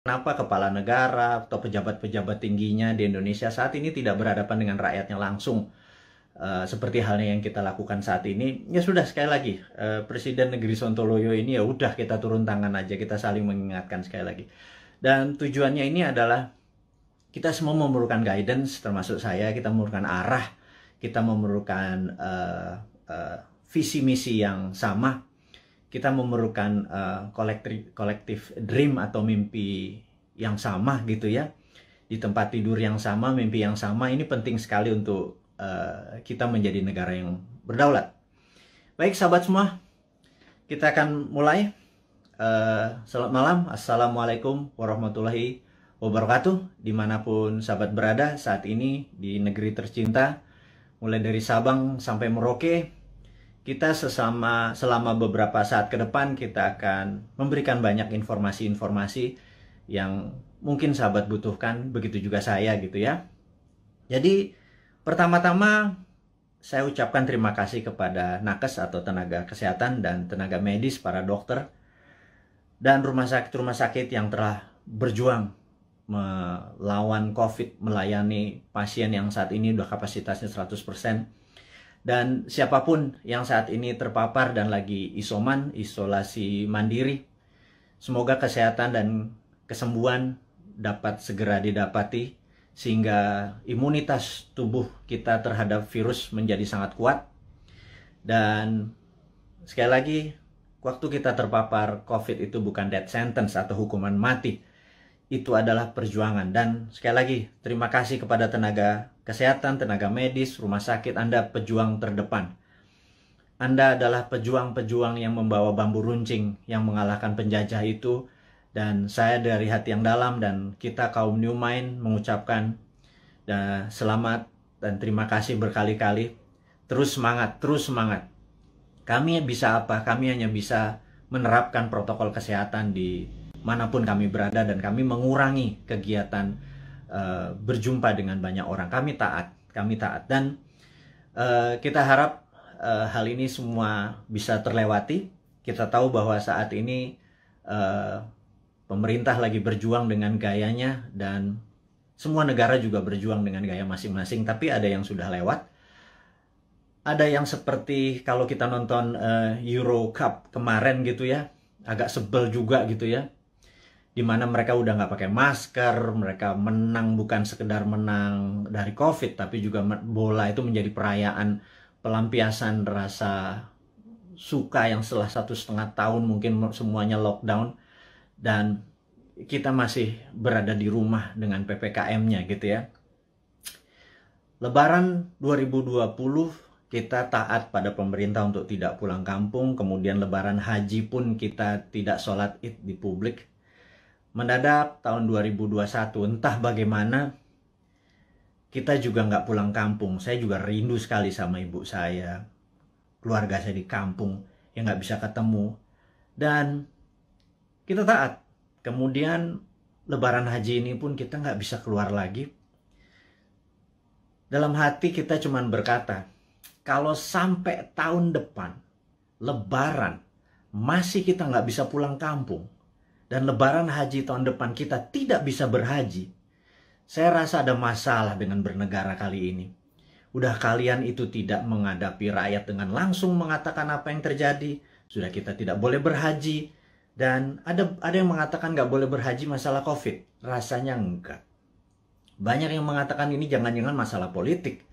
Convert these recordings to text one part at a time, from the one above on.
kenapa kepala negara atau pejabat-pejabat tingginya di Indonesia saat ini tidak berhadapan dengan rakyatnya langsung, seperti halnya yang kita lakukan saat ini. Ya sudah, sekali lagi, Presiden Negeri Sontoloyo ini ya udah, kita turun tangan aja, kita saling mengingatkan sekali lagi. Dan tujuannya ini adalah kita semua memerlukan guidance, termasuk saya. Kita memerlukan arah, kita memerlukan visi misi yang sama, kita memerlukan collective dream atau mimpi yang sama gitu ya, di tempat tidur yang sama, mimpi yang sama. Ini penting sekali untuk kita menjadi negara yang berdaulat. Baik sahabat semua, kita akan mulai. Selamat malam, assalamualaikum warahmatullahi wabarakatuh, dimanapun sahabat berada saat ini di negeri tercinta, mulai dari Sabang sampai Merauke. Kita selama beberapa saat ke depan kita akan memberikan banyak informasi-informasi yang mungkin sahabat butuhkan, begitu juga saya gitu ya. Jadi pertama-tama saya ucapkan terima kasih kepada nakes atau tenaga kesehatan dan tenaga medis, para dokter dan rumah sakit yang telah berjuang melawan COVID, melayani pasien yang saat ini udah kapasitasnya 100%. Dan siapapun yang saat ini terpapar dan lagi isolasi mandiri, semoga kesehatan dan kesembuhan dapat segera didapati, sehingga imunitas tubuh kita terhadap virus menjadi sangat kuat. Dan sekali lagi, waktu kita terpapar COVID itu bukan death sentence atau hukuman mati. Itu adalah perjuangan. Dan sekali lagi, terima kasih kepada tenaga kesehatan, tenaga medis, rumah sakit. Anda pejuang terdepan. Anda adalah pejuang-pejuang yang membawa bambu runcing yang mengalahkan penjajah itu. Dan saya dari hati yang dalam dan kita kaum New Mind mengucapkan selamat dan terima kasih berkali-kali. Terus semangat, terus semangat. Kami bisa apa? Kami hanya bisa menerapkan protokol kesehatan di manapun kami berada, dan kami mengurangi kegiatan berjumpa dengan banyak orang. Kami taat, dan kita harap hal ini semua bisa terlewati. Kita tahu bahwa saat ini pemerintah lagi berjuang dengan gayanya, dan semua negara juga berjuang dengan gaya masing-masing, tapi ada yang sudah lewat. Ada yang seperti kalau kita nonton Euro Cup kemarin gitu ya, agak sebel juga gitu ya, dimana mereka udah nggak pakai masker, mereka menang bukan sekedar menang dari COVID, tapi juga bola itu menjadi perayaan pelampiasan rasa suka yang setelah 1,5 tahun mungkin semuanya lockdown, dan kita masih berada di rumah dengan PPKM-nya gitu ya. Lebaran 2020 kita taat pada pemerintah untuk tidak pulang kampung. Kemudian lebaran haji pun kita tidak sholat id di publik. Mendadak tahun 2021 entah bagaimana kita juga nggak pulang kampung. Saya juga rindu sekali sama ibu saya, keluarga saya di kampung yang nggak bisa ketemu. Dan kita taat. Kemudian lebaran haji ini pun kita nggak bisa keluar lagi. Dalam hati kita cuman berkata, kalau sampai tahun depan lebaran masih kita nggak bisa pulang kampung, dan lebaran haji tahun depan kita tidak bisa berhaji, saya rasa ada masalah dengan bernegara kali ini. Udah kalian itu tidak menghadapi rakyat dengan langsung mengatakan apa yang terjadi. Sudah kita tidak boleh berhaji. Dan ada yang mengatakan nggak boleh berhaji masalah COVID. Rasanya enggak. Banyak yang mengatakan ini jangan-jangan masalah politik.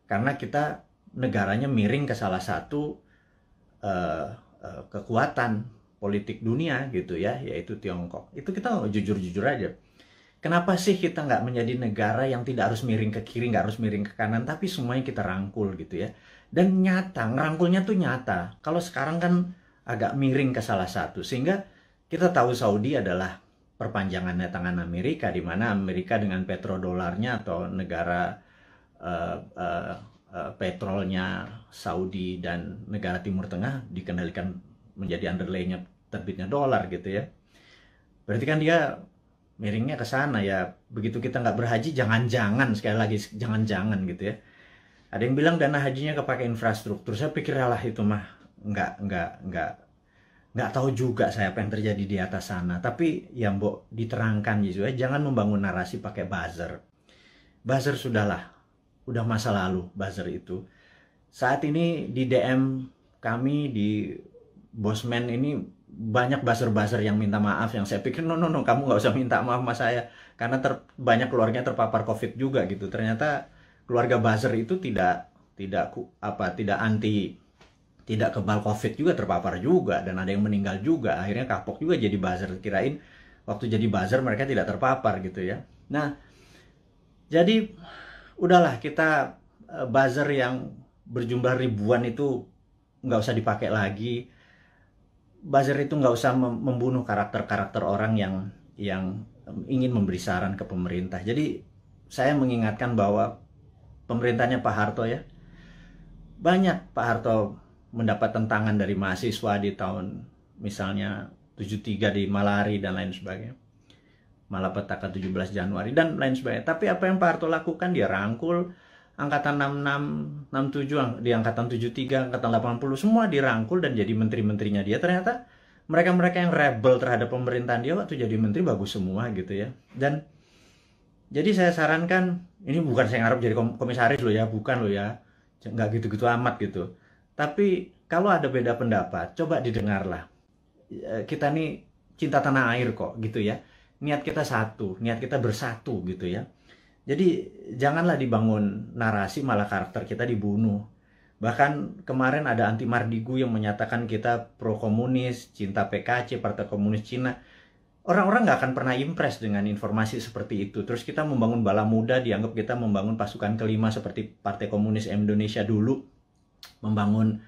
Karena kita negaranya miring ke salah satu kekuatan politik dunia gitu ya, yaitu Tiongkok. Itu kita jujur-jujur aja. Kenapa sih kita nggak menjadi negara yang tidak harus miring ke kiri, nggak harus miring ke kanan, tapi semuanya kita rangkul gitu ya. Dan nyata, ngerangkulnya tuh nyata. Kalau sekarang kan agak miring ke salah satu, sehingga kita tahu Saudi adalah perpanjangannya tangan Amerika, di mana Amerika dengan petrodolarnya atau negara petrolnya Saudi dan negara Timur Tengah dikendalikan menjadi underlay-nya terbitnya dolar gitu ya. Berarti kan dia miringnya ke sana ya. Begitu kita nggak berhaji, jangan-jangan, sekali lagi jangan-jangan gitu ya. Ada yang bilang dana hajinya kepake infrastruktur. Saya pikir lah itu mah nggak Nggak tahu juga saya apa yang terjadi di atas sana. Tapi ya mbok diterangkan gitu ya, jangan membangun narasi pakai buzzer. Buzzer sudahlah, udah masa lalu buzzer itu. Saat ini di DM kami di Bosman ini banyak buzzer-buzzer yang minta maaf, yang saya pikir no, kamu nggak usah minta maaf sama saya karena banyak keluarganya terpapar COVID juga gitu. Ternyata keluarga buzzer itu tidak anti, tidak kebal COVID juga, terpapar juga, dan ada yang meninggal juga. Akhirnya kapok juga jadi buzzer, kirain waktu jadi buzzer mereka tidak terpapar gitu ya. Nah, jadi udahlah, kita buzzer yang berjumlah ribuan itu nggak usah dipakai lagi. Buzzer itu nggak usah membunuh karakter-karakter orang yang ingin memberi saran ke pemerintah. Jadi saya mengingatkan bahwa pemerintahnya Pak Harto ya, banyak Pak Harto mendapat tentangan dari mahasiswa di tahun misalnya 73 di Malari dan lain sebagainya, malapetaka 17 Januari dan lain sebagainya. Tapi apa yang Pak Harto lakukan, dia rangkul angkatan 66, 67, di angkatan 73, angkatan 80, semua dirangkul dan jadi menteri-menterinya dia. Ternyata mereka-mereka yang rebel terhadap pemerintahan dia waktu jadi menteri bagus semua gitu ya. Dan jadi saya sarankan, ini bukan saya ngarep jadi komisaris loh ya, bukan loh ya, nggak gitu-gitu amat gitu. Tapi kalau ada beda pendapat, coba didengarlah. Kita nih cinta tanah air kok gitu ya. Niat kita satu, niat kita bersatu gitu ya. Jadi janganlah dibangun narasi malah karakter kita dibunuh. Bahkan kemarin ada Anti Mardigu yang menyatakan kita pro komunis, cinta PKC, Partai Komunis Cina. Orang-orang nggak akan pernah impress dengan informasi seperti itu. Terus kita membangun bala muda, dianggap kita membangun pasukan kelima seperti Partai Komunis Indonesia dulu. Membangun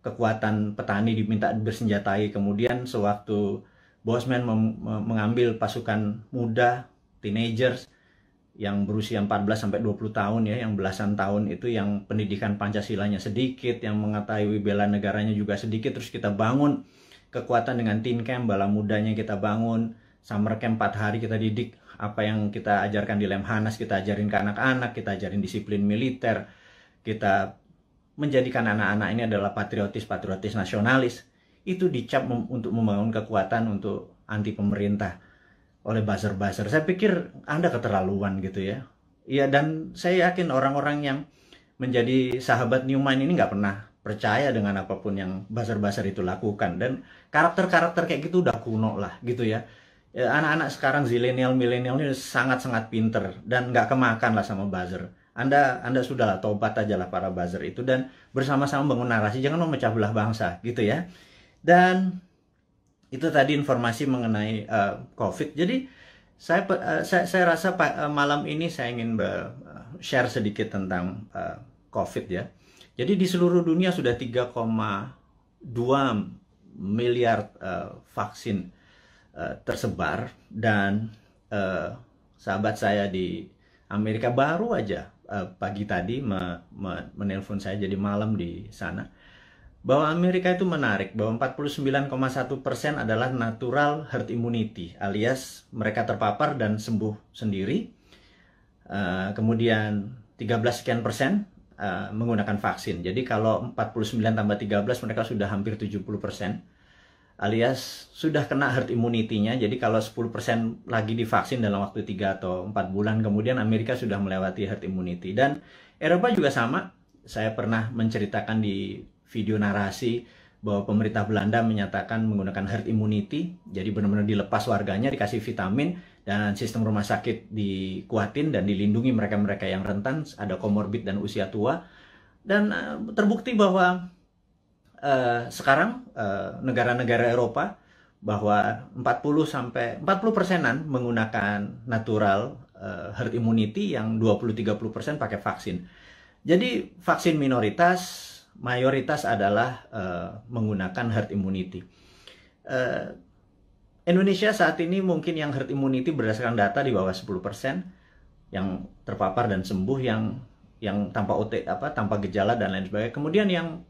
kekuatan petani diminta bersenjatai. Kemudian sewaktu Bosman mengambil pasukan muda, teenagers, yang berusia 14 sampai 20 tahun ya, yang belasan tahun itu yang pendidikan Pancasilanya sedikit, yang mengetahui bela negaranya juga sedikit, terus kita bangun kekuatan dengan teen camp, bala mudanya kita bangun, summer camp 4 hari kita didik apa yang kita ajarkan di Lemhanas, kita ajarin ke anak-anak, kita ajarin disiplin militer, kita menjadikan anak-anak ini adalah patriotis nasionalis. Itu dicap untuk membangun kekuatan untuk anti pemerintah oleh buzzer-buzzer. Saya pikir Anda keterlaluan gitu ya. Iya, dan saya yakin orang-orang yang menjadi sahabat Newman ini nggak pernah percaya dengan apapun yang buzzer-buzzer itu lakukan. Dan karakter-karakter kayak gitu udah kuno lah gitu ya. Anak-anak sekarang zilenial, milenial ini sangat-sangat pinter dan nggak kemakan lah sama buzzer. Anda sudahlah tobat aja lah para buzzer itu dan bersama-sama bangun narasi, jangan memecah belah bangsa gitu ya. Dan itu tadi informasi mengenai COVID. Jadi saya rasa malam ini saya ingin share sedikit tentang COVID ya. Jadi di seluruh dunia sudah 3,2 miliar vaksin tersebar, dan sahabat saya di Amerika baru aja pagi tadi menelpon saya, jadi malam di sana, bahwa Amerika itu menarik bahwa 49,1% adalah natural herd immunity, alias mereka terpapar dan sembuh sendiri. Kemudian 13 sekian persen menggunakan vaksin. Jadi kalau 49 tambah 13 mereka sudah hampir 70%, alias sudah kena herd immunity-nya. Jadi kalau 10% lagi divaksin dalam waktu 3 atau 4 bulan kemudian Amerika sudah melewati herd immunity. Dan Eropa juga sama. Saya pernah menceritakan di video narasi bahwa pemerintah Belanda menyatakan menggunakan herd immunity, jadi benar-benar dilepas warganya, dikasih vitamin, dan sistem rumah sakit dikuatin dan dilindungi mereka-mereka yang rentan, ada komorbid dan usia tua. Dan terbukti bahwa sekarang negara-negara Eropa bahwa 40% menggunakan natural herd immunity, yang 20-30% pakai vaksin. Jadi vaksin minoritas, mayoritas adalah menggunakan herd immunity. Indonesia saat ini mungkin yang herd immunity berdasarkan data di bawah 10% yang terpapar dan sembuh, yang tanpa gejala dan lain sebagainya. Kemudian yang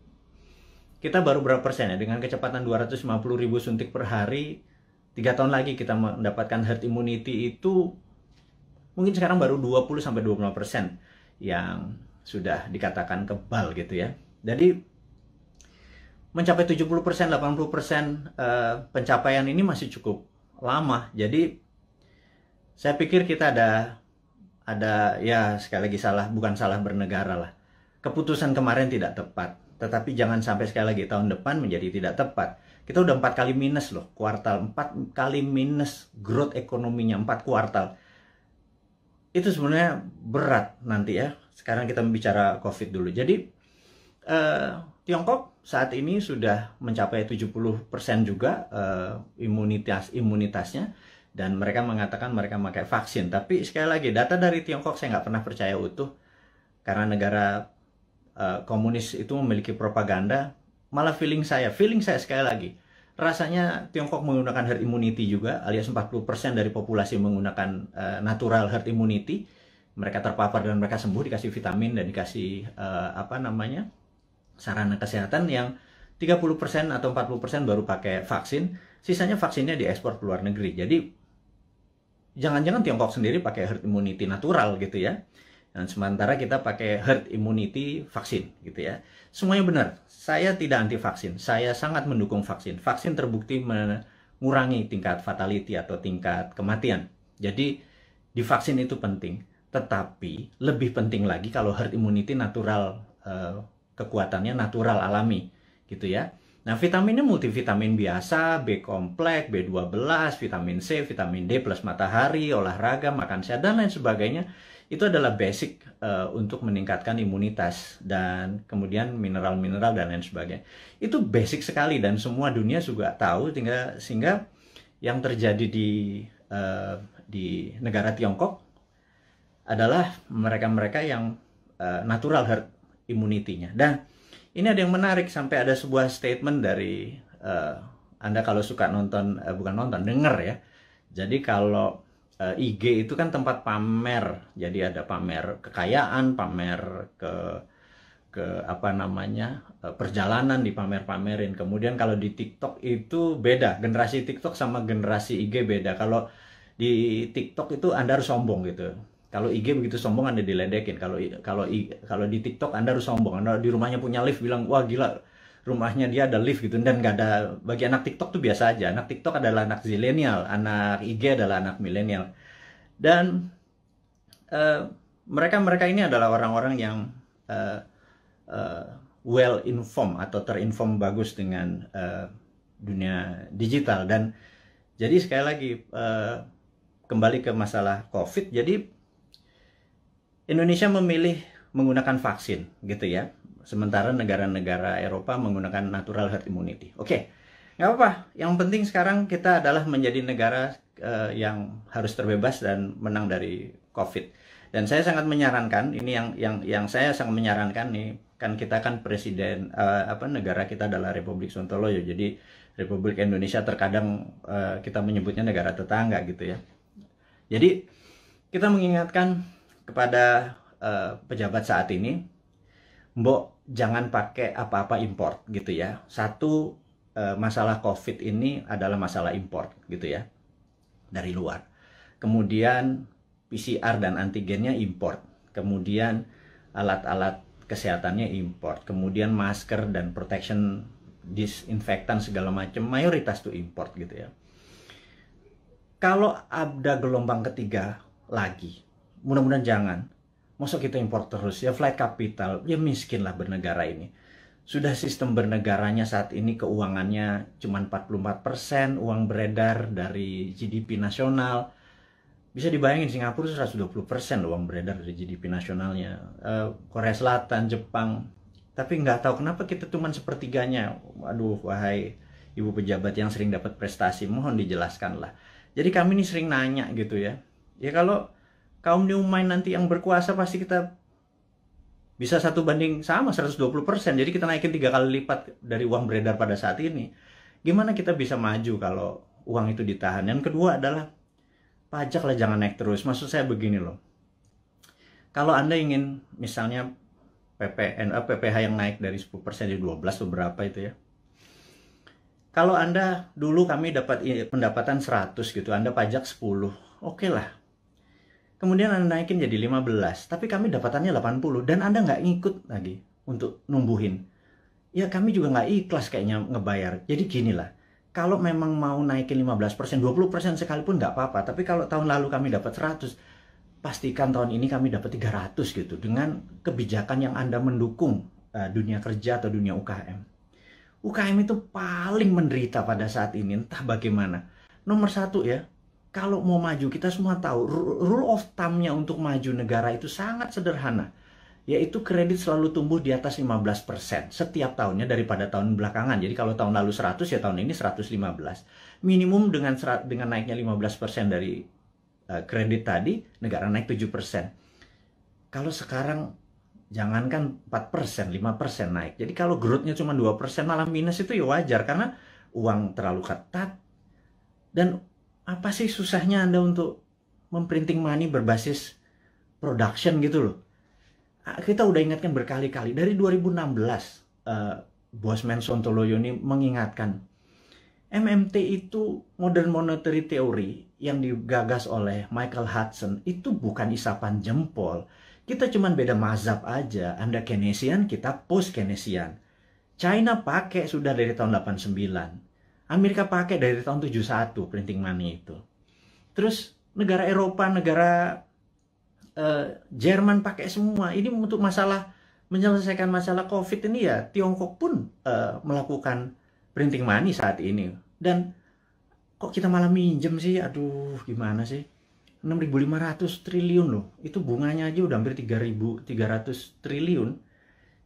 kita baru berapa persen ya, dengan kecepatan 250.000 suntik per hari, 3 tahun lagi kita mendapatkan herd immunity itu mungkin sekarang baru 20-25% yang sudah dikatakan kebal gitu ya. Jadi mencapai 70%, 80% pencapaian ini masih cukup lama. Jadi saya pikir kita ada ya sekali lagi bukan salah bernegara lah. Keputusan kemarin tidak tepat, tetapi jangan sampai sekali lagi tahun depan menjadi tidak tepat. Kita udah 4 kali minus loh, kuartal 4 kali minus growth ekonominya 4 kuartal. Itu sebenarnya berat nanti ya. Sekarang kita bicara COVID dulu. Jadi Tiongkok saat ini sudah mencapai 70% juga imunitasnya, dan mereka mengatakan mereka memakai vaksin. Tapi sekali lagi, data dari Tiongkok saya nggak pernah percaya utuh, karena negara komunis itu memiliki propaganda. Malah feeling saya sekali lagi, rasanya Tiongkok menggunakan herd immunity juga, alias 40% dari populasi menggunakan natural herd immunity. Mereka terpapar dan mereka sembuh, dikasih vitamin dan dikasih sarana kesehatan. Yang 30% atau 40% baru pakai vaksin, sisanya vaksinnya diekspor ke luar negeri. Jadi jangan-jangan Tiongkok sendiri pakai herd immunity natural gitu ya, dan sementara kita pakai herd immunity vaksin gitu ya. Semuanya benar. Saya tidak anti vaksin, saya sangat mendukung vaksin. Vaksin terbukti mengurangi tingkat fatality atau tingkat kematian. Jadi divaksin itu penting, tetapi lebih penting lagi kalau herd immunity natural, kekuatannya natural alami gitu ya. Nah, vitaminnya multivitamin biasa, B kompleks, B12, vitamin C, vitamin D plus matahari, olahraga, makan sehat, dan lain sebagainya. Itu adalah basic untuk meningkatkan imunitas, dan kemudian mineral-mineral dan lain sebagainya. Itu basic sekali dan semua dunia juga tahu, sehingga yang terjadi di negara Tiongkok adalah mereka-mereka yang natural herd immunity-nya. Dan ini ada yang menarik, sampai ada sebuah statement dari Anda kalau suka nonton, denger ya. Jadi kalau IG itu kan tempat pamer, jadi ada pamer kekayaan, pamer ke perjalanan dipamer-pamerin. Kemudian kalau di TikTok itu beda, generasi TikTok sama generasi IG beda. Kalau di TikTok itu Anda harus sombong gitu. Kalau IG begitu sombong Anda diledekin. Kalau di TikTok Anda harus sombong. Anda di rumahnya punya lift, bilang wah gila, rumahnya dia ada lift gitu. Dan nggak ada, bagi anak TikTok tuh biasa aja. Anak TikTok adalah anak zilenial, anak IG adalah anak milenial. Dan mereka ini adalah orang-orang yang well informed atau terinform bagus dengan dunia digital. Dan jadi sekali lagi kembali ke masalah COVID. Jadi Indonesia memilih menggunakan vaksin gitu ya, sementara negara-negara Eropa menggunakan natural herd immunity. Oke, nggak apa-apa. Yang penting sekarang kita adalah menjadi negara yang harus terbebas dan menang dari COVID. Dan saya sangat menyarankan, ini yang saya sangat menyarankan nih, kan kita kan presiden, negara kita adalah Republik Sontoloyo. Jadi Republik Indonesia terkadang kita menyebutnya negara tetangga gitu ya. Jadi kita mengingatkan kepada pejabat saat ini, mbok jangan pakai apa-apa import gitu ya. Satu, masalah COVID ini adalah masalah import gitu ya, dari luar. Kemudian PCR dan antigennya import. Kemudian alat-alat kesehatannya import. Kemudian masker dan protection, disinfektan segala macam, mayoritas tuh import gitu ya. Kalau ada gelombang ketiga lagi, mudah-mudahan jangan. Masa kita impor terus ya, flight capital, ya miskin lah bernegara ini. Sudah sistem bernegaranya saat ini keuangannya cuma 44% uang beredar dari GDP nasional. Bisa dibayangin Singapura 120% uang beredar dari GDP nasionalnya. Korea Selatan, Jepang. Tapi nggak tahu kenapa kita cuma sepertiganya. Waduh, wahai ibu pejabat yang sering dapat prestasi, mohon dijelaskan lah. Jadi kami ini sering nanya gitu ya. Ya kalau kaum new mind nanti yang berkuasa, pasti kita bisa 1:120. Jadi kita naikin 3 kali lipat dari uang beredar pada saat ini. Gimana kita bisa maju kalau uang itu ditahan? Yang kedua adalah pajak lah jangan naik terus. Maksud saya begini loh. Kalau Anda ingin misalnya PPH yang naik dari 10% jadi 12 beberapa itu ya. Kalau Anda dulu kami dapat pendapatan 100 gitu, Anda pajak 10. Oke lah. Kemudian Anda naikin jadi 15, tapi kami dapatannya 80 dan Anda nggak ngikut lagi untuk numbuhin. ya kami juga nggak ikhlas kayaknya ngebayar. Jadi gini lah, kalau memang mau naikin 15%, 20% sekalipun nggak apa-apa. Tapi kalau tahun lalu kami dapat 100, pastikan tahun ini kami dapat 300 gitu. Dengan kebijakan yang Anda mendukung dunia kerja atau dunia UKM. UKM itu paling menderita pada saat ini, entah bagaimana. Nomor satu ya, kalau mau maju, kita semua tahu, rule of thumb-nya untuk maju negara itu sangat sederhana. Yaitu kredit selalu tumbuh di atas 15% setiap tahunnya daripada tahun belakangan. Jadi kalau tahun lalu 100, ya tahun ini 115. Minimum dengan naiknya 15% dari kredit tadi, negara naik 7%. Kalau sekarang jangankan 4%, 5% naik. Jadi kalau growth-nya cuma 2%, malah minus, itu ya wajar karena uang terlalu ketat. Dan apa sih susahnya Anda untuk memprinting money berbasis production gitu loh. Kita udah ingatkan berkali-kali. Dari 2016, Bosman Sontoloyo ini mengingatkan, MMT itu Modern Monetary Theory yang digagas oleh Michael Hudson itu bukan isapan jempol. Kita cuman beda mazhab aja. Anda Keynesian, kita post-Keynesian. China pakai sudah dari tahun 89. Amerika pakai dari tahun 71 printing money itu. Terus negara Eropa, negara Jerman pakai semua. Ini untuk menyelesaikan masalah COVID ini ya, Tiongkok pun melakukan printing money saat ini. Dan kok kita malah minjem sih? Aduh, gimana sih? 6.500 triliun loh. Itu bunganya aja udah hampir 3.300 triliun.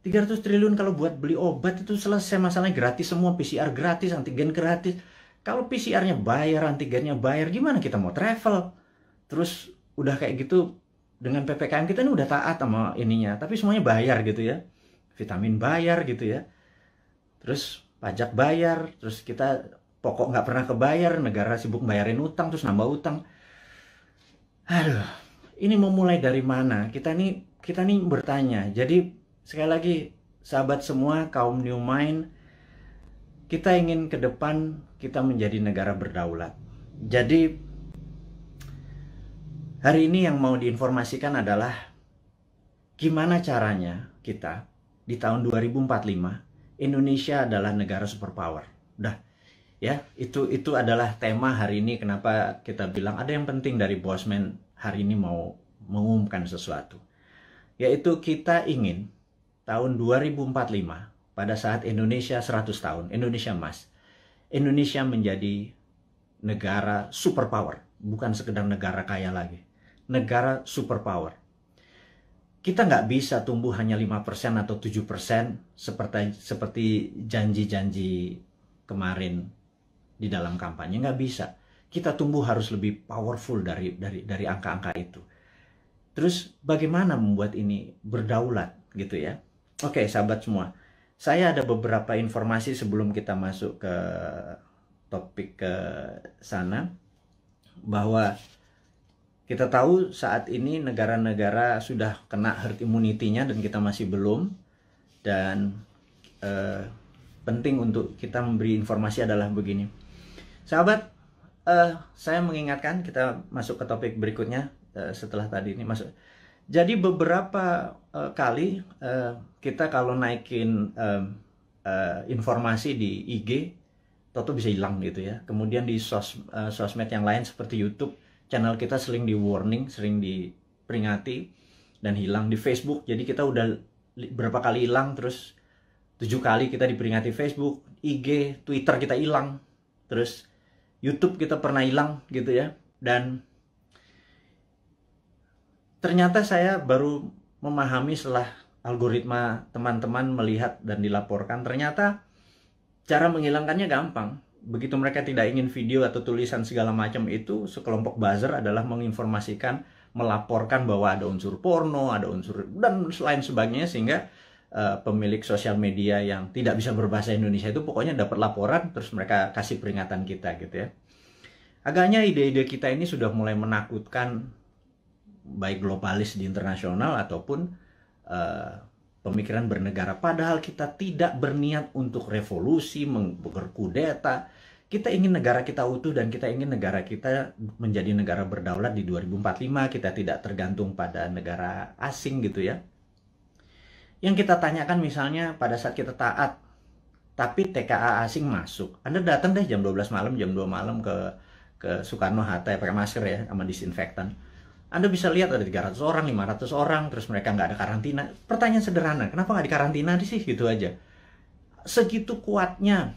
300 triliun kalau buat beli obat itu selesai masalahnya, gratis semua, PCR gratis, antigen gratis. Kalau PCR-nya bayar, antigennya bayar, gimana kita mau travel? Terus udah kayak gitu, dengan PPKM kita ini udah taat sama ininya, tapi semuanya bayar gitu ya. Vitamin bayar gitu ya. Terus pajak bayar, terus kita pokok nggak pernah kebayar, negara sibuk bayarin utang, terus nambah utang. Aduh, ini mau mulai dari mana? Kita nih bertanya. Jadi sekali lagi, sahabat semua, kaum New Mind, kita ingin ke depan kita menjadi negara berdaulat. Jadi hari ini yang mau diinformasikan adalah gimana caranya kita di tahun 2045 Indonesia adalah negara superpower. Udah ya, itu adalah tema hari ini. Kenapa kita bilang ada yang penting dari Bosman hari ini mau mengumumkan sesuatu, yaitu kita ingin tahun 2045 pada saat Indonesia 100 tahun, Indonesia emas, Indonesia menjadi negara superpower, bukan sekedar negara kaya lagi, negara superpower. Kita nggak bisa tumbuh hanya 5% atau 7% seperti janji-janji kemarin di dalam kampanye. Nggak bisa. Kita tumbuh harus lebih powerful dari angka-angka itu. Terus bagaimana membuat ini berdaulat gitu ya? Oke, sahabat semua. Saya ada beberapa informasi sebelum kita masuk ke topik ke sana, bahwa kita tahu saat ini negara-negara sudah kena herd immunity-nya dan kita masih belum. Dan penting untuk kita memberi informasi adalah begini. Sahabat, saya mengingatkan, kita masuk ke topik berikutnya setelah tadi ini masuk. Jadi beberapa kali kita kalau naikin informasi di IG, toto bisa hilang gitu ya. Kemudian di sosmed yang lain seperti YouTube, channel kita sering di warning, sering diperingati dan hilang. Di Facebook, jadi kita udah berapa kali hilang, terus 7 kali kita diperingati Facebook, IG, Twitter kita hilang, terus YouTube kita pernah hilang gitu ya. Dan ternyata saya baru memahami setelah algoritma teman-teman melihat dan dilaporkan, ternyata cara menghilangkannya gampang. Begitu mereka tidak ingin video atau tulisan segala macam itu, sekelompok buzzer adalah menginformasikan, melaporkan bahwa ada unsur porno, ada unsur dan lain sebagainya, sehingga pemilik sosial media yang tidak bisa berbahasa Indonesia itu pokoknya dapat laporan, terus mereka kasih peringatan kita gitu ya. Agaknya ide-ide kita ini sudah mulai menakutkan baik globalis di internasional ataupun pemikiran bernegara. Padahal kita tidak berniat untuk revolusi, berkudeta. Kita ingin negara kita utuh dan kita ingin negara kita menjadi negara berdaulat di 2045. Kita tidak tergantung pada negara asing gitu ya. Yang kita tanyakan misalnya pada saat kita taat tapi TKA asing masuk. Anda datang deh jam 12 malam, jam 2 malam ke Soekarno-Hatta ya, pakai masker ya, sama disinfektan. Anda bisa lihat ada 300 orang, 500 orang, terus mereka nggak ada karantina. Pertanyaan sederhana, kenapa nggak dikarantina sih? Gitu aja. Segitu kuatnya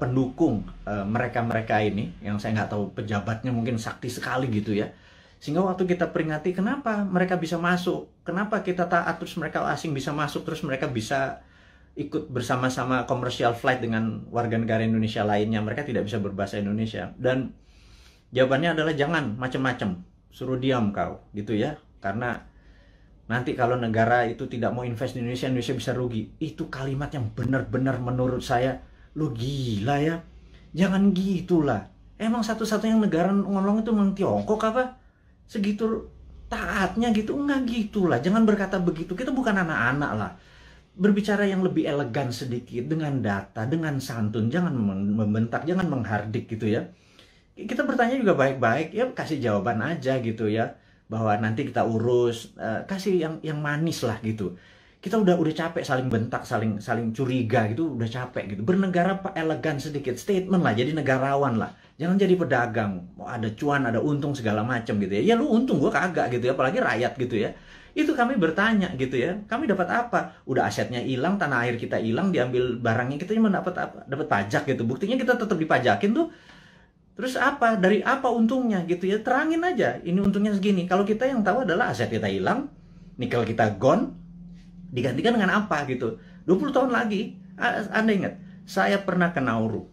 pendukung mereka-mereka ini, yang saya nggak tahu pejabatnya mungkin sakti sekali gitu ya. Sehingga waktu kita peringati, kenapa mereka bisa masuk? Kenapa kita taat, terus mereka asing bisa masuk, terus mereka bisa ikut bersama-sama komersial flight dengan warga negara Indonesia lainnya, mereka tidak bisa berbahasa Indonesia. Dan jawabannya adalah jangan macam-macam, suruh diam kau, gitu ya. Karena nanti kalau negara itu tidak mau invest di Indonesia, Indonesia bisa rugi. Itu kalimat yang benar-benar menurut saya, lo gila ya, jangan gitulah. Emang satu-satunya negara ngomong itu memang Tiongkok apa? Segitu taatnya gitu? Enggak gitulah, jangan berkata begitu. Kita bukan anak-anak lah. Berbicara yang lebih elegan sedikit, dengan data, dengan santun, jangan membentak, jangan menghardik gitu ya. Kita bertanya juga baik-baik, ya kasih jawaban aja gitu ya, bahwa nanti kita urus, kasih yang manis lah gitu. Kita udah capek saling bentak, saling curiga gitu, udah capek gitu. Bernegara elegan sedikit, statement lah, jadi negarawan lah. Jangan jadi pedagang, ada cuan, ada untung segala macam gitu ya. Ya lu untung, gua kagak gitu ya, apalagi rakyat gitu ya. Itu kami bertanya gitu ya, kami dapat apa? Udah asetnya hilang, tanah air kita hilang, diambil barangnya, kita cuma dapat apa? Dapat pajak gitu. Buktinya kita tetap dipajakin tuh. Terus apa? Dari apa untungnya gitu ya? Terangin aja, ini untungnya segini. Kalau kita yang tahu adalah aset kita hilang, nikel kita gone, digantikan dengan apa gitu. 20 tahun lagi, Anda ingat, saya pernah ke Nauru.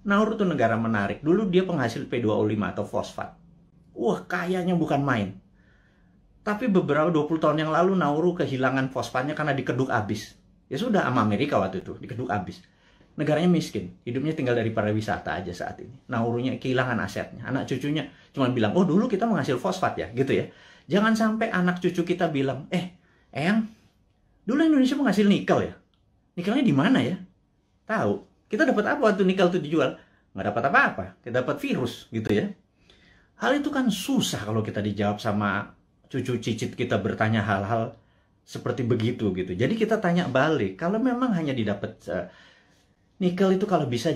Nauru tuh negara menarik. Dulu dia penghasil P2O5 atau fosfat. Wah, kayanya bukan main. Tapi beberapa 20 tahun yang lalu Nauru kehilangan fosfatnya karena dikeduk abis. Ya sudah, sama Amerika waktu itu, dikeduk abis. Negaranya miskin, hidupnya tinggal dari pariwisata aja saat ini. Naurunya kehilangan asetnya. Anak cucunya cuma bilang, oh dulu kita menghasil fosfat ya, gitu ya. Jangan sampai anak cucu kita bilang, Eyang, dulu Indonesia menghasil nikel ya? Nikelnya di mana ya? Tahu. Kita dapat apa waktu nikel itu dijual? Nggak dapat apa-apa. Kita dapat virus, gitu ya. Hal itu kan susah kalau kita dijawab sama cucu cicit kita bertanya hal-hal seperti begitu, gitu. Jadi kita tanya balik, kalau memang hanya didapat nikel itu kalau bisa,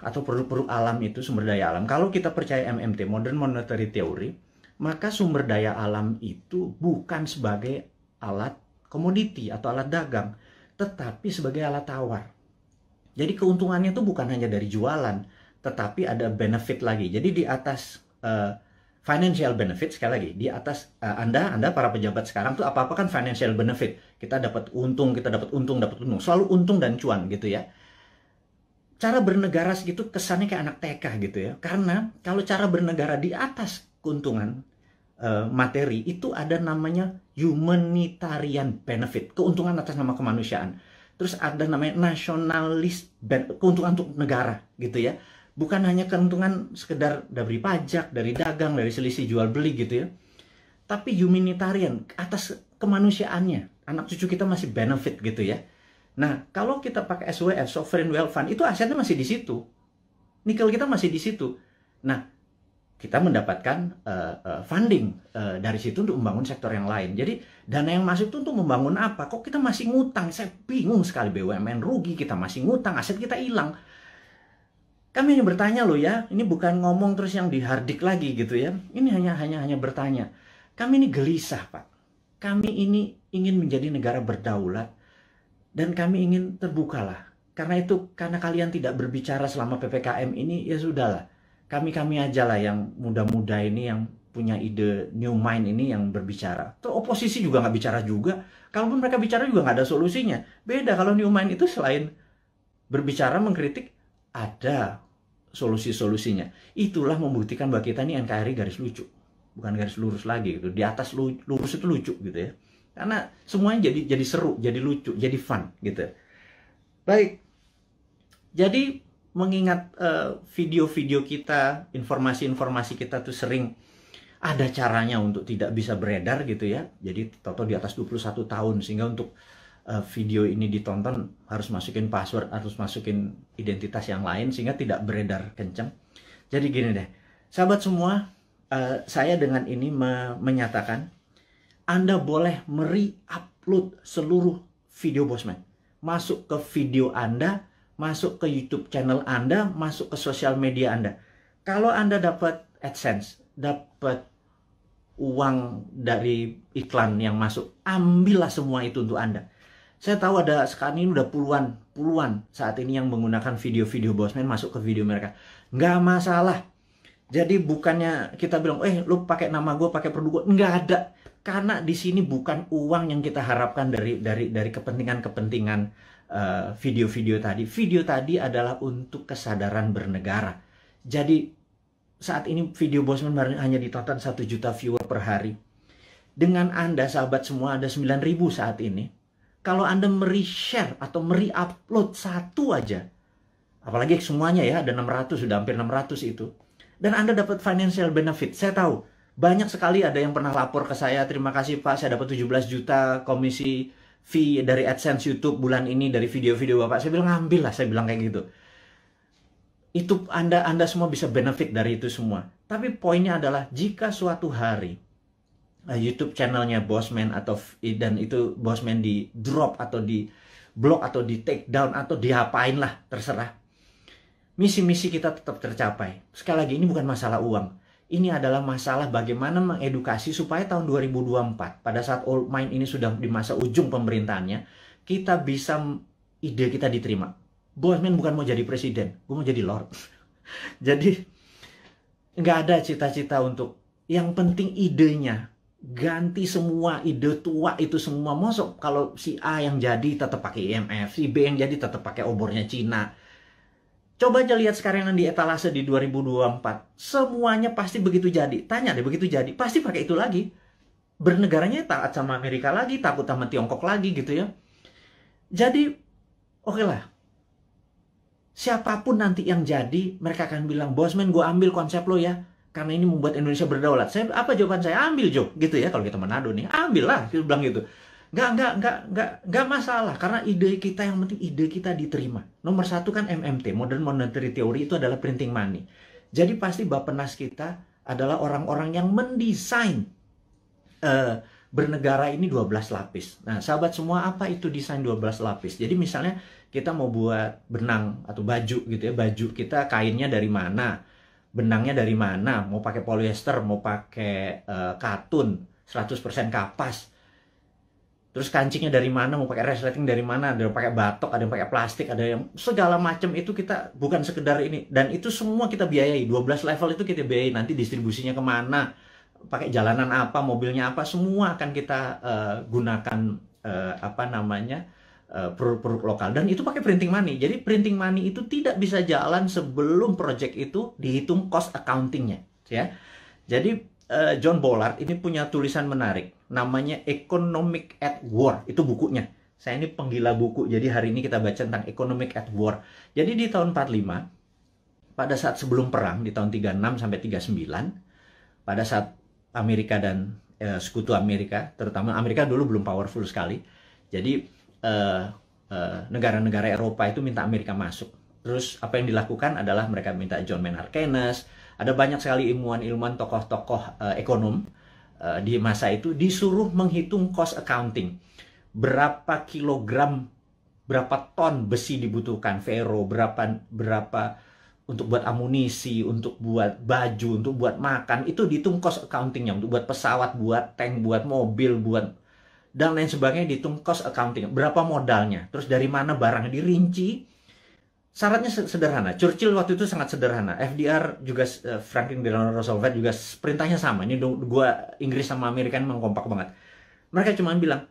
atau produk-produk alam itu, sumber daya alam. Kalau kita percaya MMT, Modern Monetary Theory, maka sumber daya alam itu bukan sebagai alat komoditi atau alat dagang, tetapi sebagai alat tawar. Jadi keuntungannya itu bukan hanya dari jualan, tetapi ada benefit lagi. Jadi di atas financial benefit, sekali lagi, di atas Anda para pejabat sekarang tuh apa-apa kan financial benefit. Kita dapat untung, dapat untung. Selalu untung dan cuan gitu ya. Cara bernegara segitu kesannya kayak anak TK gitu ya. Karena kalau cara bernegara di atas keuntungan materi, itu ada namanya humanitarian benefit, keuntungan atas nama kemanusiaan. Terus ada namanya nasionalis, keuntungan untuk negara gitu ya. Bukan hanya keuntungan sekedar dari pajak, dari dagang, dari selisih jual beli gitu ya. Tapi humanitarian, atas kemanusiaannya. Anak cucu kita masih benefit gitu ya. Nah, kalau kita pakai SWF, Sovereign Wealth Fund, itu asetnya masih di situ. Nikel kita masih di situ. Nah, kita mendapatkan funding dari situ untuk membangun sektor yang lain. Jadi, dana yang masuk itu untuk membangun apa? Kok kita masih ngutang? Saya bingung sekali, BUMN rugi, kita masih ngutang, aset kita hilang. Kami hanya bertanya loh ya, ini bukan ngomong terus yang dihardik lagi gitu ya. Ini hanya bertanya. Kami ini gelisah, Pak. Kami ini ingin menjadi negara berdaulat, dan kami ingin terbukalah. Karena itu, karena kalian tidak berbicara selama PPKM ini, ya sudahlah. Kami aja lah yang muda-muda ini, yang punya ide new mind ini yang berbicara. Tuh oposisi juga nggak bicara juga. Kalaupun mereka bicara juga nggak ada solusinya. Beda kalau new mind itu selain berbicara, mengkritik, ada solusi-solusinya. Itulah membuktikan bahwa kita ini NKRI garis lucu. Bukan garis lurus lagi gitu. Di atas lurus itu lucu gitu ya. Karena semuanya jadi seru, jadi lucu, jadi fun gitu. Baik. Jadi mengingat video-video kita, informasi-informasi kita tuh sering ada caranya untuk tidak bisa beredar gitu ya. Jadi Toto di atas 21 tahun, sehingga untuk video ini ditonton harus masukin password, harus masukin identitas yang lain sehingga tidak beredar kencang. Jadi gini deh, sahabat semua, saya dengan ini menyatakan Anda boleh mere-upload seluruh video Bosman. masuk ke video Anda, masuk ke YouTube channel Anda, masuk ke sosial media Anda. Kalau Anda dapat AdSense, dapat uang dari iklan yang masuk, ambillah semua itu untuk Anda. Saya tahu ada sekarang ini udah puluhan saat ini yang menggunakan video-video Bosman masuk ke video mereka. Nggak masalah. Jadi bukannya kita bilang, lu pakai nama gue, pakai produk gue. Nggak ada. Karena di sini bukan uang yang kita harapkan dari kepentingan-kepentingan video-video tadi. Video tadi adalah untuk kesadaran bernegara. Jadi saat ini video Bosman hanya ditonton 1 juta viewer per hari. Dengan Anda, sahabat semua, ada 9.000 saat ini. Kalau Anda share atau upload satu aja, apalagi semuanya ya, ada 600, sudah hampir 600 itu. Dan Anda dapat financial benefit. Saya tahu, banyak sekali ada yang pernah lapor ke saya, terima kasih Pak, saya dapat 17 juta komisi fee dari AdSense YouTube bulan ini, dari video-video Bapak. Saya bilang, ambil lah, saya bilang kayak gitu. Itu Anda semua bisa benefit dari itu semua. Tapi poinnya adalah, jika suatu hari YouTube channelnya Bosman dan itu Bosman di drop atau di block atau di take down atau diapain lah, terserah. Misi-misi kita tetap tercapai. Sekali lagi, ini bukan masalah uang. Ini adalah masalah bagaimana mengedukasi supaya tahun 2024, pada saat Old Mind ini sudah di masa ujung pemerintahannya, kita bisa, ide kita diterima. Bosman bukan mau jadi presiden, gue mau jadi Lord. Jadi nggak ada cita-cita untuk, yang penting idenya. Ganti semua ide tua itu semua. Mosok kalau si A yang jadi tetap pakai IMF, si B yang jadi tetap pakai obornya Cina. Coba aja lihat sekarang yang di etalase di 2024. Semuanya pasti begitu jadi. Tanya deh, begitu jadi, pasti pakai itu lagi. Bernegaranya taat sama Amerika lagi, takut sama Tiongkok lagi gitu ya. Jadi, oke lah. Siapapun nanti yang jadi, mereka akan bilang, Bosman, gue ambil konsep lo ya. Karena ini membuat Indonesia berdaulat. Apa jawaban saya? Ambil, Jo. Gitu ya, kalau kita Manado nih. Ambil lah, kita bilang gitu. Nggak masalah. Karena ide kita, yang penting ide kita diterima. Nomor 1 kan MMT, Modern Monetary Theory, itu adalah printing money. Jadi pasti Bappenas kita adalah orang-orang yang mendesain bernegara ini 12 lapis. Nah, sahabat semua, apa itu desain 12 lapis? Jadi misalnya kita mau buat benang atau baju gitu ya. Baju kita kainnya dari mana? Benangnya dari mana, mau pakai polyester, mau pakai katun, 100% kapas. Terus kancingnya dari mana, mau pakai resleting dari mana, ada yang pakai batok, ada yang pakai plastik, ada yang segala macam itu kita bukan sekedar ini. Dan itu semua kita biayai, 12 level itu kita biayai, nanti distribusinya kemana, pakai jalanan apa, mobilnya apa, semua akan kita gunakan produk-produk lokal, dan itu pakai printing money. Jadi printing money itu tidak bisa jalan sebelum project itu dihitung cost accountingnya, ya. Jadi John Bollard ini punya tulisan menarik, namanya Economic at War, itu bukunya. Saya ini penggila buku, jadi hari ini kita baca tentang Economic at War. Jadi di tahun 45, pada saat sebelum perang di tahun 36 sampai 39, pada saat Amerika dan sekutu Amerika, terutama Amerika dulu belum powerful sekali. Jadi negara-negara Eropa itu minta Amerika masuk. Terus apa yang dilakukan adalah mereka minta John Maynard Keynes, ada banyak sekali ilmuwan-ilmuwan, tokoh-tokoh ekonom di masa itu disuruh menghitung cost accounting. Berapa kilogram, berapa ton besi dibutuhkan, ferro, berapa untuk buat amunisi, untuk buat baju, untuk buat makan, itu dihitung cost accountingnya, untuk buat pesawat, buat tank, buat mobil, buat dan lain sebagainya, dihitung cost accounting. Berapa modalnya, terus dari mana barangnya, dirinci. Syaratnya sederhana. Churchill waktu itu sangat sederhana. FDR juga, Franklin Delano Roosevelt juga perintahnya sama. Ini dua Inggris sama Amerika memang kompak banget. Mereka cuma bilang,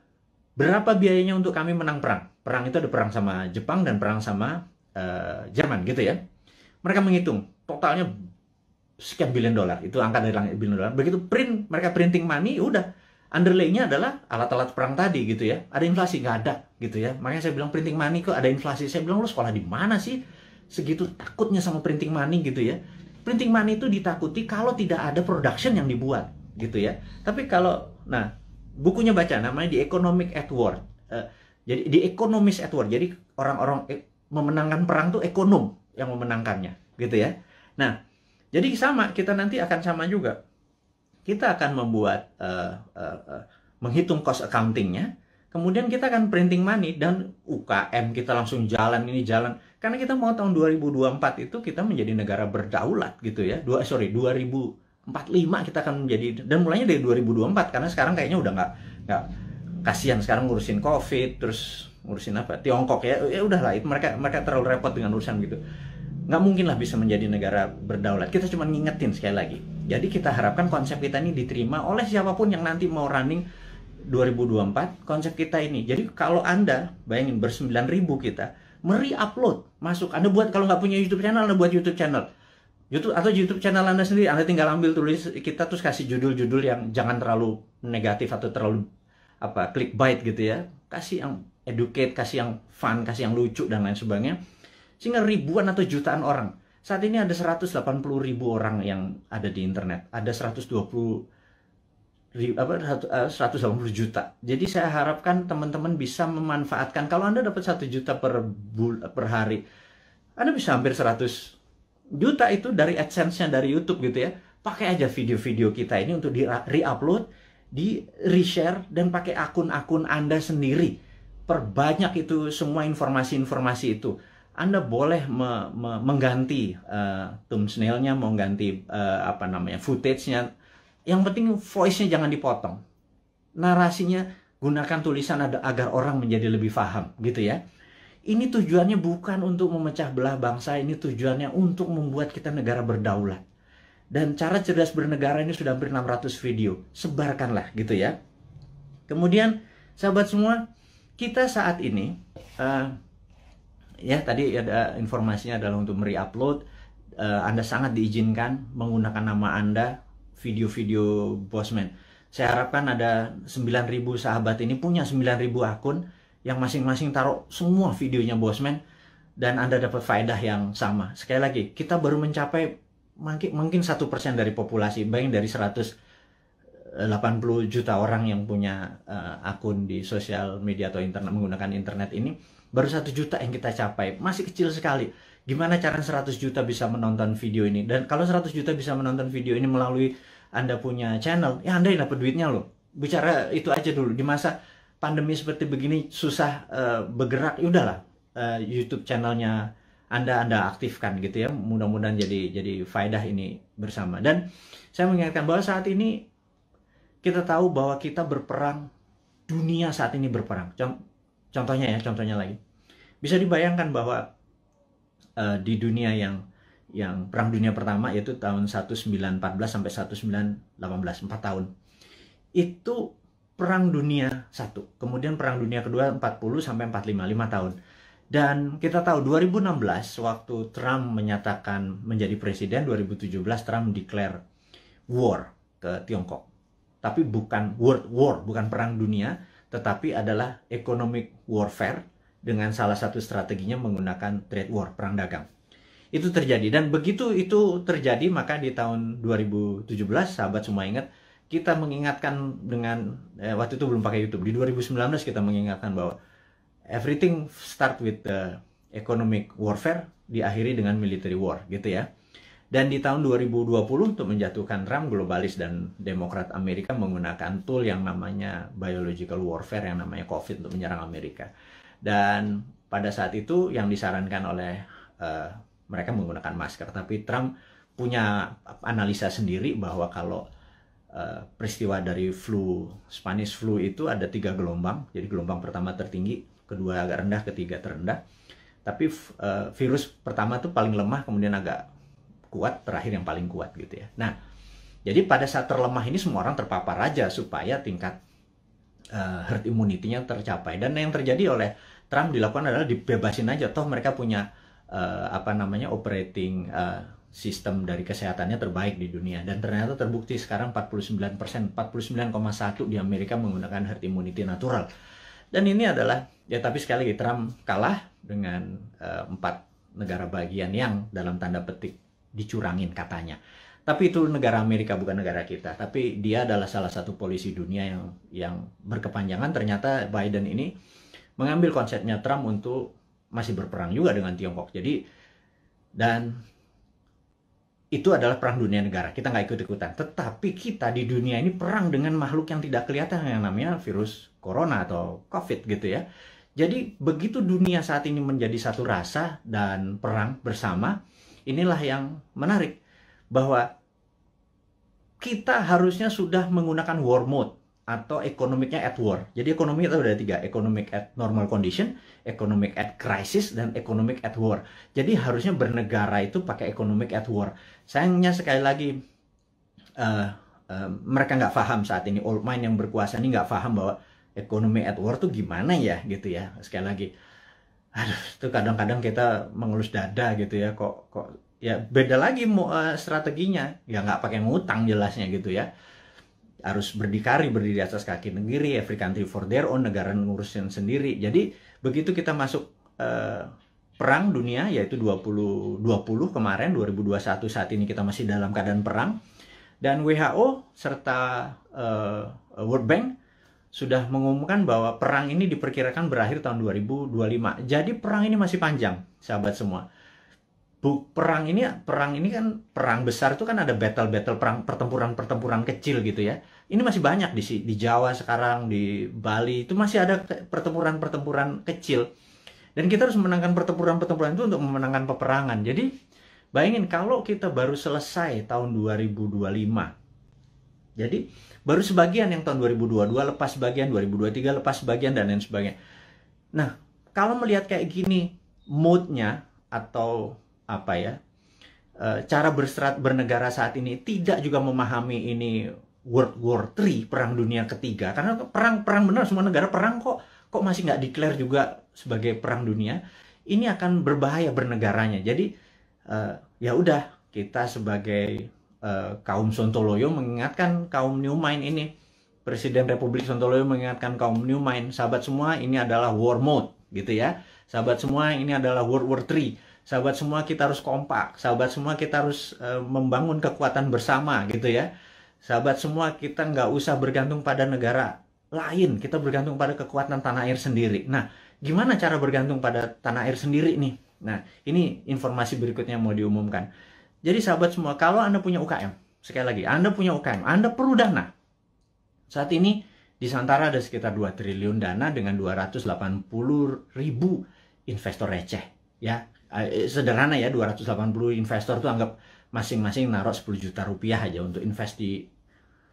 berapa biayanya untuk kami menang perang? Perang itu ada perang sama Jepang dan perang sama Jerman gitu ya. Mereka menghitung totalnya sekian billion dolar. Itu angka dari langit billion dolar. Begitu mereka printing money, udah. Underlay-nya adalah alat-alat perang tadi gitu ya. Ada inflasi? Nggak ada gitu ya. Makanya saya bilang printing money kok ada inflasi. Saya bilang, lu sekolah di mana sih? Segitu takutnya sama printing money gitu ya. Printing money itu ditakuti kalau tidak ada production yang dibuat gitu ya. Tapi kalau, nah, bukunya baca, namanya The Economic at War. Jadi The Economist at War. Jadi orang-orang memenangkan perang tuh ekonom yang memenangkannya gitu ya. Nah, jadi sama, kita nanti akan sama juga. Kita akan membuat menghitung cost accountingnya, Kemudian kita akan printing money dan UKM kita langsung jalan ini jalan. Karena kita mau tahun 2024 itu kita menjadi negara berdaulat gitu ya. 2045 kita akan menjadi, dan mulainya dari 2024 karena sekarang kayaknya udah nggak kasihan sekarang ngurusin COVID, terus ngurusin apa Tiongkok ya udahlah itu mereka terlalu repot dengan urusan gitu. Nggak mungkin lah bisa menjadi negara berdaulat. Kita cuma ngingetin sekali lagi. Jadi kita harapkan konsep kita ini diterima oleh siapapun yang nanti mau running 2024 konsep kita ini. Jadi kalau Anda bayangin ber-9.000 kita upload masuk. Anda buat, kalau nggak punya YouTube channel, Anda buat YouTube channel. YouTube channel Anda sendiri, Anda tinggal ambil tulis kita terus kasih judul-judul yang jangan terlalu negatif atau terlalu clickbait gitu ya. Kasih yang educate, kasih yang fun, kasih yang lucu dan lain sebagainya. Sehingga ribuan atau jutaan orang. Saat ini ada 180.000 orang yang ada di internet. Ada 180 juta. Jadi saya harapkan teman-teman bisa memanfaatkan. Kalau Anda dapat 1 juta per hari, Anda bisa hampir 100 juta itu dari AdSense-nya dari YouTube gitu ya. Pakai aja video-video kita ini untuk di-re-upload, di-reshare, dan pakai akun-akun Anda sendiri. Perbanyak itu semua informasi-informasi itu. Anda boleh mengganti thumbnail-nya, mengganti footage-nya. Yang penting voice-nya jangan dipotong. Narasinya gunakan tulisan agar orang menjadi lebih paham gitu ya. Ini tujuannya bukan untuk memecah belah bangsa, ini tujuannya untuk membuat kita negara berdaulat. Dan cara cerdas bernegara ini sudah hampir 600 video. Sebarkanlah gitu ya. Kemudian sahabat semua, kita saat ini ya tadi ada informasinya adalah untuk mereupload. Anda sangat diizinkan menggunakan nama Anda video-video Bosman. Saya harapkan ada 9.000 sahabat ini punya 9.000 akun yang masing-masing taruh semua videonya Bosman dan Anda dapat faedah yang sama. Sekali lagi, kita baru mencapai mungkin 1% dari populasi, bayangin dari 180 juta orang yang punya akun di sosial media atau internet, menggunakan internet ini, baru 1 juta yang kita capai. Masih kecil sekali. Gimana cara 100 juta bisa menonton video ini? Dan kalau 100 juta bisa menonton video ini melalui Anda punya channel, ya Anda yang dapat duitnya loh. Bicara itu aja dulu. Di masa pandemi seperti begini susah bergerak, ya udahlah YouTube channelnya Anda aktifkan gitu ya. Mudah-mudahan jadi faedah ini bersama. Dan saya mengingatkan bahwa saat ini kita tahu bahwa kita berperang, dunia saat ini berperang. Contohnya lagi. Bisa dibayangkan bahwa di dunia yang Perang Dunia Pertama, yaitu tahun 1914 sampai 1918, 4 tahun. Itu Perang Dunia 1. Kemudian Perang Dunia Kedua 40 sampai 45, 5 tahun. Dan kita tahu 2016 waktu Trump menyatakan menjadi presiden, 2017 Trump declare war ke Tiongkok. Tapi bukan world war, bukan perang dunia, tetapi adalah economic warfare dengan salah satu strateginya menggunakan trade war, perang dagang. Itu terjadi, dan begitu itu terjadi maka di tahun 2017 sahabat semua ingat, kita mengingatkan dengan waktu itu belum pakai YouTube, di 2019 kita mengingatkan bahwa everything start with the economic warfare, diakhiri dengan military war gitu ya. Dan di tahun 2020 untuk menjatuhkan Trump, globalis dan Demokrat Amerika menggunakan tool yang namanya biological warfare, yang namanya COVID, untuk menyerang Amerika. Dan pada saat itu yang disarankan oleh mereka menggunakan masker. Tapi Trump punya analisa sendiri bahwa kalau peristiwa dari Spanish flu itu ada 3 gelombang. Jadi gelombang pertama tertinggi, kedua agak rendah, ketiga terendah. Tapi virus pertama itu paling lemah, kemudian agak kuat, terakhir yang paling kuat gitu ya. Nah, jadi pada saat terlemah ini semua orang terpapar aja supaya tingkat herd immunity-nya tercapai. Dan yang terjadi oleh Trump dilakukan adalah dibebasin aja, toh mereka punya operating sistem dari kesehatannya terbaik di dunia. Dan ternyata terbukti sekarang 49%, 49,1% di Amerika menggunakan herd immunity natural. Dan ini adalah, ya tapi sekali lagi Trump kalah dengan 4 negara bagian yang dalam tanda petik dicurangin katanya. Tapi itu negara Amerika, bukan negara kita. Tapi dia adalah salah satu polisi dunia yang berkepanjangan. Ternyata Biden ini mengambil konsepnya Trump untuk masih berperang juga dengan Tiongkok. Jadi, dan itu adalah perang dunia negara. Kita nggak ikut-ikutan. Tetapi kita di dunia ini perang dengan makhluk yang tidak kelihatan yang namanya virus corona atau COVID gitu ya. Jadi begitu dunia saat ini menjadi satu rasa dan perang bersama, inilah yang menarik. Bahwa kita harusnya sudah menggunakan war mode atau ekonomiknya at war. Jadi ekonomi itu ada 3, economic at normal condition, economic at crisis, dan economic at war. Jadi harusnya bernegara itu pakai economic at war. Sayangnya sekali lagi mereka nggak paham saat ini, old mind yang berkuasa ini nggak paham bahwa ekonomi at war tuh gimana ya gitu ya. Sekali lagi, aduh, itu kadang-kadang kita mengelus dada gitu ya, kok ya beda lagi strateginya, ya nggak pakai ngutang jelasnya gitu ya. Harus berdikari, berdiri atas kaki sendiri, every country for their own, negara ngurusin sendiri. Jadi begitu kita masuk perang dunia, yaitu 2020 kemarin, 2021 saat ini kita masih dalam keadaan perang, dan WHO serta World Bank sudah mengumumkan bahwa perang ini diperkirakan berakhir tahun 2025. Jadi perang ini masih panjang, sahabat semua. Perang ini kan perang besar itu kan ada battle perang, pertempuran kecil gitu ya. Ini masih banyak di Jawa sekarang, di Bali itu masih ada pertempuran kecil. Dan kita harus memenangkan pertempuran itu untuk memenangkan peperangan. Jadi bayangin kalau kita baru selesai tahun 2025. Jadi baru sebagian yang tahun 2022 lepas sebagian, 2023 lepas sebagian, dan lain sebagainya. Nah, kalau melihat kayak gini mood-nya atau apa ya, cara bernegara saat ini tidak juga memahami ini World War III, perang dunia ketiga, karena perang benar, semua negara perang kok masih nggak declare juga sebagai perang dunia. Ini akan berbahaya bernegaranya. Jadi ya udah, kita sebagai kaum Sontoloyo mengingatkan kaum New Mind ini, Presiden Republik Sontoloyo mengingatkan kaum New Mind, sahabat semua, ini adalah war mode gitu ya. Sahabat semua, ini adalah World War III. Sahabat semua, kita harus kompak. Sahabat semua, kita harus membangun kekuatan bersama gitu ya. Sahabat semua, kita nggak usah bergantung pada negara lain. Kita bergantung pada kekuatan tanah air sendiri. Nah, gimana cara bergantung pada tanah air sendiri nih? Nah, ini informasi berikutnya mau diumumkan. Jadi sahabat semua, kalau Anda punya UKM, sekali lagi, Anda punya UKM, Anda perlu dana. Saat ini di Santara ada sekitar 2 triliun dana dengan 280.000 investor receh ya. Sederhana ya, 280 investor tuh anggap masing-masing naruh 10 juta rupiah aja untuk invest di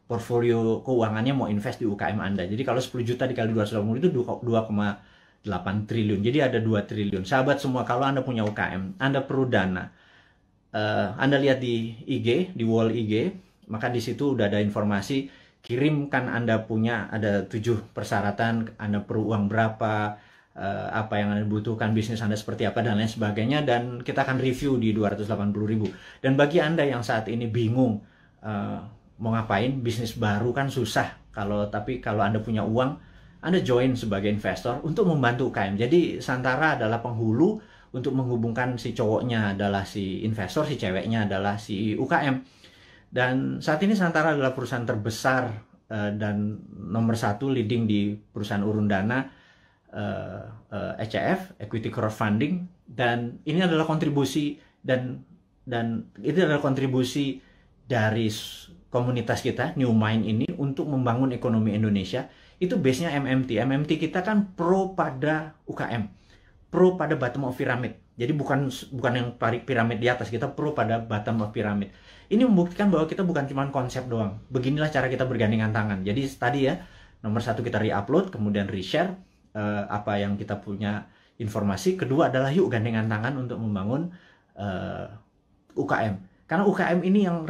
portfolio keuangannya, mau invest di UKM Anda. Jadi kalau 10 juta dikali 280 itu 2,8 triliun. Jadi ada 2 triliun. Sahabat semua, kalau Anda punya UKM, Anda perlu dana. Anda lihat di IG, di wall IG, maka di situ udah ada informasi, kirimkan Anda punya, ada 7 persyaratan, Anda perlu uang berapa, apa yang Anda butuhkan, bisnis Anda seperti apa, dan lain sebagainya, dan kita akan review di 280.000. Dan bagi Anda yang saat ini bingung mau ngapain, bisnis baru kan susah, tapi kalau Anda punya uang, Anda join sebagai investor untuk membantu UKM. Jadi Santara adalah penghulu untuk menghubungkan si cowoknya adalah si investor, si ceweknya adalah si UKM. Dan saat ini Santara adalah perusahaan terbesar dan nomor 1 leading di perusahaan urun dana, ECF, Equity Crowdfunding, dan ini adalah kontribusi dan itu adalah kontribusi dari komunitas kita New Mind ini untuk membangun ekonomi Indonesia. Itu base-nya MMT kita kan pro pada UKM, pro pada bottom of pyramid. Jadi bukan yang piramid di atas, kita pro pada bottom of pyramid. Ini membuktikan bahwa kita bukan cuma konsep doang. Beginilah cara kita bergandengan tangan. Jadi tadi ya, nomor 1 kita re-upload, kemudian re-share apa yang kita punya informasi. Kedua adalah yuk gandengan tangan untuk membangun UKM. Karena UKM ini yang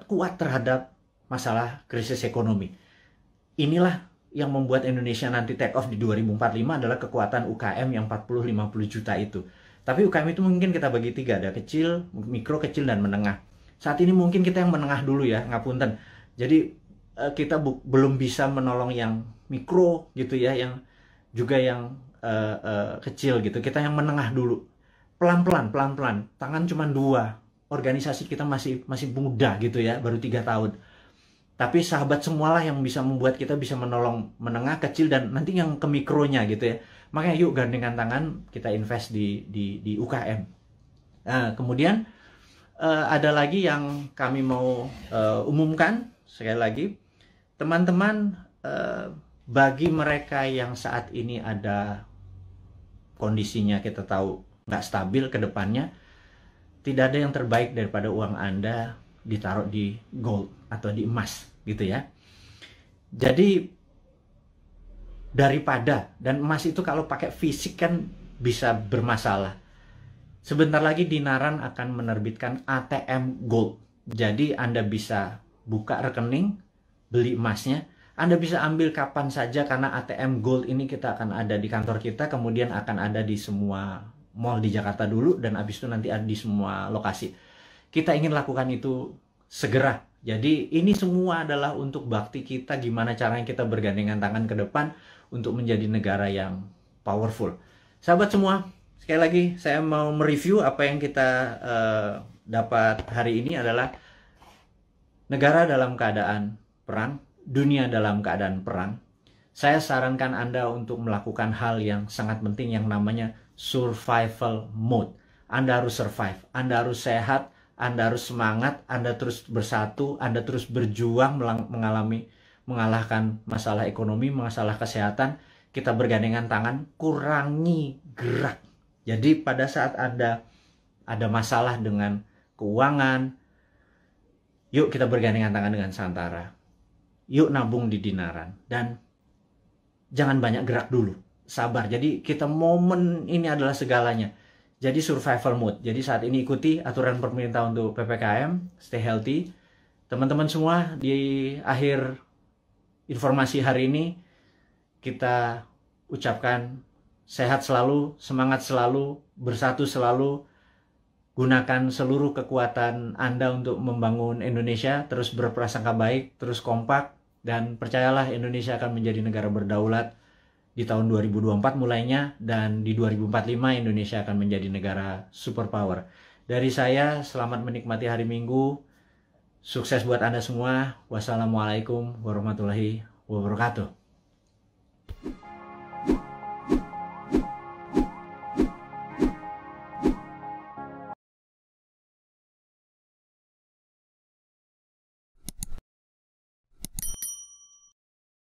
kuat terhadap masalah krisis ekonomi. Inilah yang membuat Indonesia nanti take off di 2045 adalah kekuatan UKM yang 40-50 juta itu. Tapi UKM itu mungkin kita bagi 3, ada kecil, mikro, kecil, dan menengah. Saat ini mungkin kita yang menengah dulu ya, ngapunten. Jadi kita belum bisa menolong yang mikro gitu ya, yang juga yang kecil gitu. Kita yang menengah dulu. Pelan-pelan. Tangan cuma 2. Organisasi kita masih muda gitu ya, baru 3 tahun. Tapi sahabat semualah yang bisa membuat kita bisa menolong menengah, kecil, dan nanti yang ke mikronya gitu ya. Makanya yuk gandengan tangan, kita invest di UKM. Nah, kemudian ada lagi yang kami mau umumkan sekali lagi, teman-teman, bagi mereka yang saat ini ada kondisinya kita tahu nggak stabil ke depannya, tidak ada yang terbaik daripada uang Anda ditaruh di gold atau di emas gitu ya. Jadi daripada, dan emas itu kalau pakai fisik kan bisa bermasalah. Sebentar lagi Dinaran akan menerbitkan ATM Gold. Jadi Anda bisa buka rekening, beli emasnya. Anda bisa ambil kapan saja karena ATM Gold ini kita akan ada di kantor kita, kemudian akan ada di semua mall di Jakarta dulu, dan habis itu nanti ada di semua lokasi. Kita ingin lakukan itu segera. Jadi ini semua adalah untuk bakti kita, gimana caranya kita bergandengan tangan ke depan untuk menjadi negara yang powerful. Sahabat semua, sekali lagi saya mau mereview apa yang kita dapat hari ini adalah negara dalam keadaan perang, dunia dalam keadaan perang. Saya sarankan Anda untuk melakukan hal yang sangat penting yang namanya survival mode. Anda harus survive, Anda harus sehat, Anda harus semangat, Anda terus bersatu, Anda terus berjuang mengalahkan masalah ekonomi, masalah kesehatan. Kita bergandengan tangan, kurangi gerak. Jadi pada saat Anda ada masalah dengan keuangan, yuk kita bergandengan tangan dengan Santara. Yuk nabung di Dinaran. Dan jangan banyak gerak dulu. Sabar. Jadi kita momen ini adalah segalanya. Jadi survival mode. Jadi saat ini ikuti aturan pemerintah untuk PPKM. Stay healthy. Teman-teman semua, di akhir informasi hari ini, kita ucapkan sehat selalu, semangat selalu, bersatu selalu. Gunakan seluruh kekuatan Anda untuk membangun Indonesia, terus berprasangka baik, terus kompak, dan percayalah Indonesia akan menjadi negara berdaulat di tahun 2024 mulainya, dan di 2045 Indonesia akan menjadi negara superpower. Dari saya, selamat menikmati hari Minggu, sukses buat Anda semua. Wassalamualaikum warahmatullahi wabarakatuh.